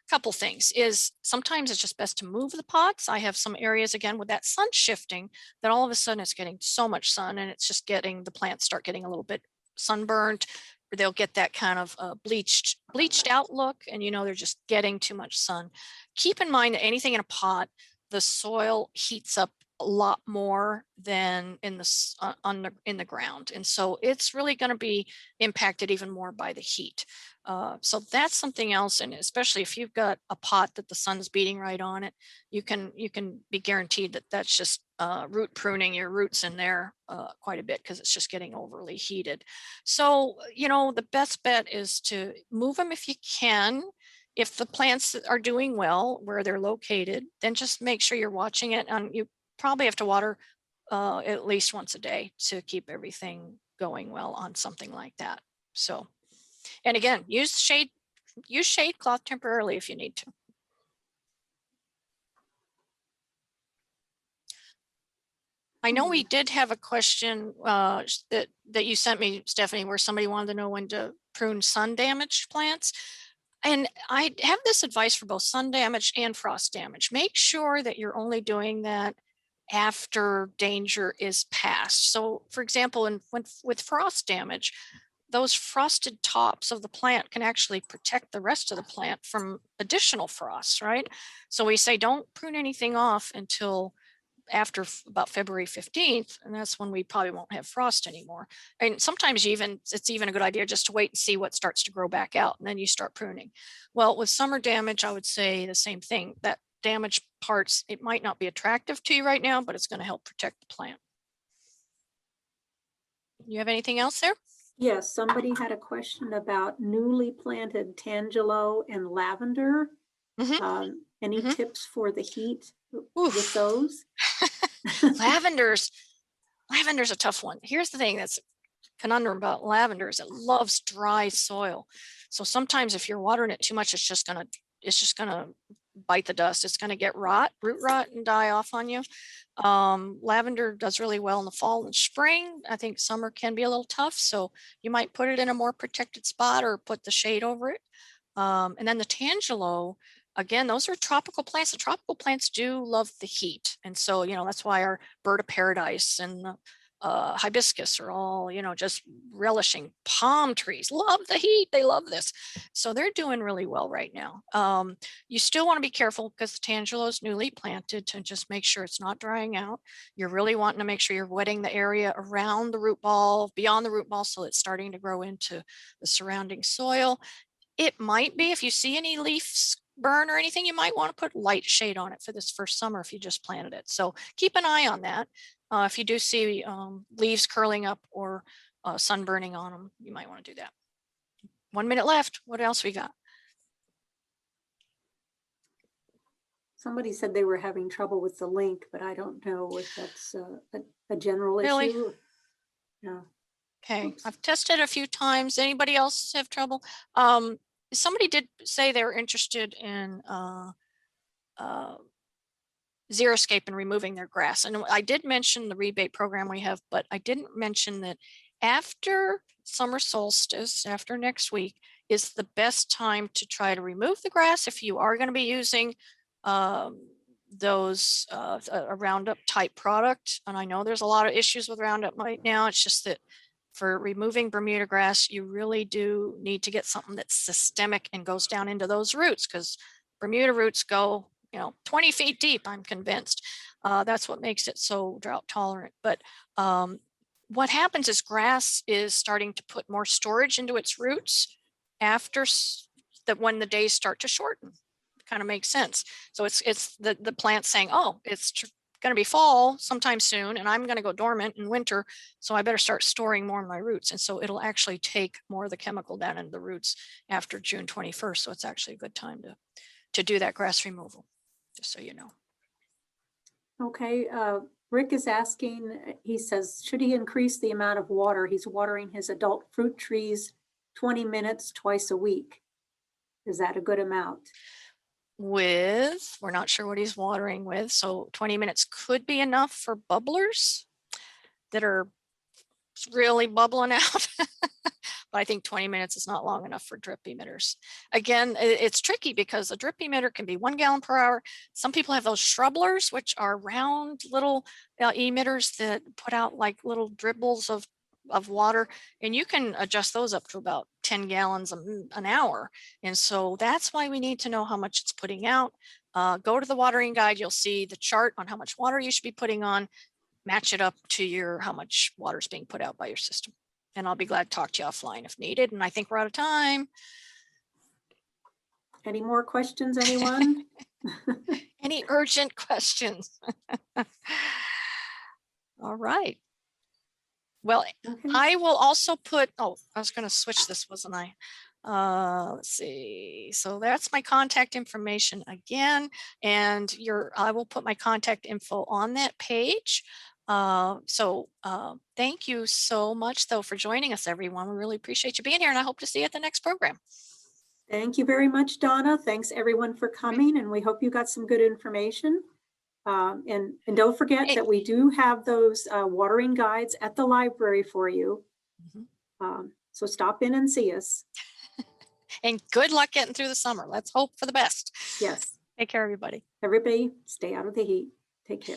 couple things is sometimes it's just best to move the pots. I have some areas, again, with that sun shifting, that all of a sudden it's getting so much sun, and it's just getting, the plants start getting a little bit sunburned, or they'll get that kind of bleached out look, and they're just getting too much sun. Keep in mind that anything in a pot, the soil heats up a lot more than in the ground, and so it's really going to be impacted even more by the heat. So that's something else, and especially if you've got a pot that the sun's beating right on it, you can be guaranteed that that's just root pruning your roots in there quite a bit, because it's just getting overly heated. So the best bet is to move them if you can. If the plants are doing well where they're located, then just make sure you're watching it, and you probably have to water at least once a day to keep everything going well on something like that. So, and again, use shade cloth temporarily if you need to. I know we did have a question that you sent me, Stephanie, where somebody wanted to know when to prune sun damaged plants. And I have this advice for both sun damage and frost damage. Make sure that you're only doing that after danger is past. So for example, with frost damage, those frosted tops of the plant can actually protect the rest of the plant from additional frosts, right? So we say don't prune anything off until after about February 15th, and that's when we probably won't have frost anymore. And sometimes it's even a good idea just to wait and see what starts to grow back out, and then you start pruning. Well, with summer damage, I would say the same thing. That damaged parts, it might not be attractive to you right now, but it's going to help protect the plant. You have anything else there? Yes, somebody had a question about newly planted tangelo and lavender. Any tips for the heat with those? Lavender's a tough one. Here's the thing that's conundrum about lavender is it loves dry soil. So sometimes if you're watering it too much, it's just gonna bite the dust. It's gonna get root rot and die off on you. Lavender does really well in the fall and spring. I think summer can be a little tough, so you might put it in a more protected spot or put the shade over it. And then the tangelo, again, those are tropical plants. The tropical plants do love the heat. And so, that's why our bird of paradise and hibiscus are all, just relishing. Palm trees love the heat. They love this. So they're doing really well right now. You still want to be careful because the tangelo is newly planted, to just make sure it's not drying out. You're really wanting to make sure you're wetting the area around the root ball, beyond the root ball, so it's starting to grow into the surrounding soil. It might be, if you see any leaves burn or anything, you might want to put light shade on it for this first summer if you just planted it. So keep an eye on that. If you do see leaves curling up or sunburning on them, you might want to do that. 1 minute left. What else we got? Somebody said they were having trouble with the link, but I don't know if that's a general Really? issue. No. Okay, Oops. I've tested a few times. Anybody else have trouble? Somebody did say they were interested in xeriscape and removing their grass. And I did mention the rebate program we have, but I didn't mention that after summer solstice, after next week, is the best time to try to remove the grass if you are going to be using those a Roundup type product. And I know there's a lot of issues with Roundup right now. It's just that for removing Bermuda grass, you really do need to get something that's systemic and goes down into those roots, because Bermuda roots go 20 feet deep, I'm convinced. That's what makes it so drought tolerant. But what happens is grass is starting to put more storage into its roots after that, when the days start to shorten. It kind of makes sense. So it's the plant saying, oh, it's going to be fall sometime soon, and I'm going to go dormant in winter, so I better start storing more in my roots. And so it'll actually take more of the chemical down into the roots after June 21st. So it's actually a good time to do that grass removal, just so you know. Okay, Rick is asking, he says, should he increase the amount of water? He's watering his adult fruit trees 20 minutes twice a week. Is that a good amount? We're not sure what he's watering with, so 20 minutes could be enough for bubblers that are really bubbling out. But I think 20 minutes is not long enough for drip emitters. Again, it's tricky because a drip emitter can be 1 gallon per hour. Some people have those shrubblers, which are round little emitters that put out like little dribbles of water, and you can adjust those up to about 10 gallons an hour. And so that's why we need to know how much it's putting out. Go to the watering guide. You'll see the chart on how much water you should be putting on. Match it up to how much water is being put out by your system. And I'll be glad to talk to you offline if needed. And I think we're out of time. Any more questions, anyone? Any urgent questions? All right. Well, Okay. I will also put, I was going to switch this, wasn't I? Let's see. So that's my contact information again. And I will put my contact info on that page. Thank you so much, though, for joining us, everyone. We really appreciate you being here, and I hope to see you at the next program. Thank you very much, Donna. Thanks everyone for coming, and we hope you got some good information. And don't forget that we do have those watering guides at the library for you. So stop in and see us. And good luck getting through the summer. Let's hope for the best. Yes. Take care, everybody. Everybody stay out of the heat. Take care.